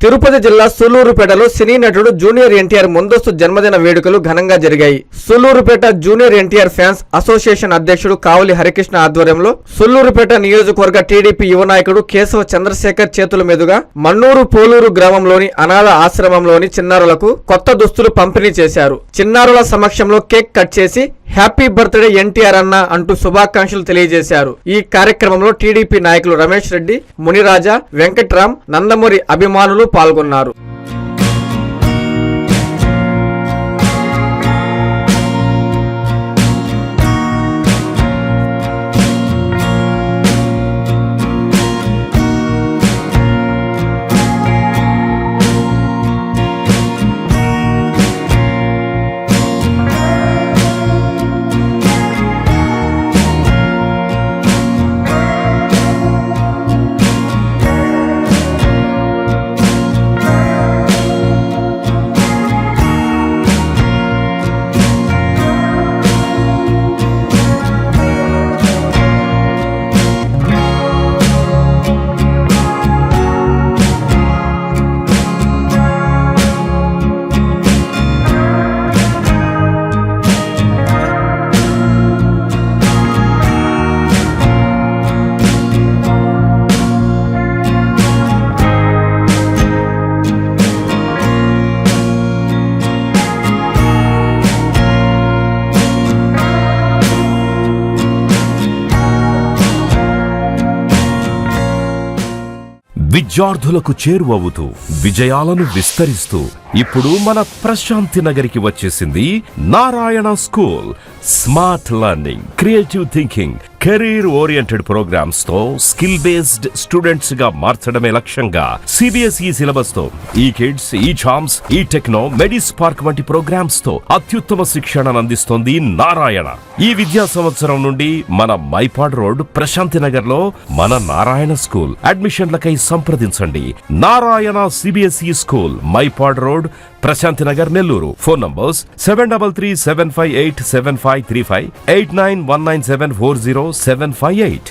తిరుపతి జిల్లా సూళ్లూరుపేటలో సినీ నటుడు జూనియర్ ఎన్టీఆర్ ముందస్తు జన్మదిన వేడుకలు ఘనంగా జరిగాయి. Sullurpeta junior NTR fans association అధ్యక్షుడు కావలి హరికృష్ణ ఆధ్వర్యంలో సూళ్లూరుపేట నియోజకవర్గ టీడీపీ యువ నాయకుడు కేశవ చంద్రశేఖర్ చేతుల మీదుగా మన్నూరు పోలూరు గ్రామంలోని అనాథ ఆశ్రమంలోని చిన్నారులకు కొత్త దుస్తులు పంపిణీ చేశారు. చిన్నారుల సమక్షంలో కేక్ కట్ చేసి హ్యాపీ బర్త్డే ఎన్టీఆర్ అన్న అంటూ శుభాకాంక్షలు తెలియజేశారు. ఈ కార్యక్రమంలో టీడీపీ నాయకులు రమేష్ రెడ్డి, మునిరాజా, వెంకట్రామ్, నందమూరి అభిమానులు పాల్గొన్నారు. విద్యార్థులకు చేరువవుతూ విజయాలను విస్తరిస్తూ ఇప్పుడు మన ప్రశాంతి నగరికి వచ్చేసింది Narayana school. Smart learning, creative thinking, career oriented programs తో స్కిల్ బేస్డ్ స్టూడెంట్స్ గా మార్చడమే లక్ష్యంగా సిబిఎస్ఈ సిలబస్ తో ఈ కిడ్స్, ఈ ఛామ్స్, ఈ టెక్నో, మెడిస్ పార్క్ వంటి ప్రోగ్రామ్స్ తో అత్యుత్తమ శిక్షణను అందిస్తోంది నారాయణ. ఈ విద్యా సంవత్సరం నుండి మన మైపాడ్ రోడ్ ప్రశాంతి నగర్ లో మన నారాయణ స్కూల్. అడ్మిషన్లకై సంప్రదించండి. Narayana CBSE school, Mypadu road, Prashanti Nagar, Nellore. Phone numbers 7337587535, 8919740758.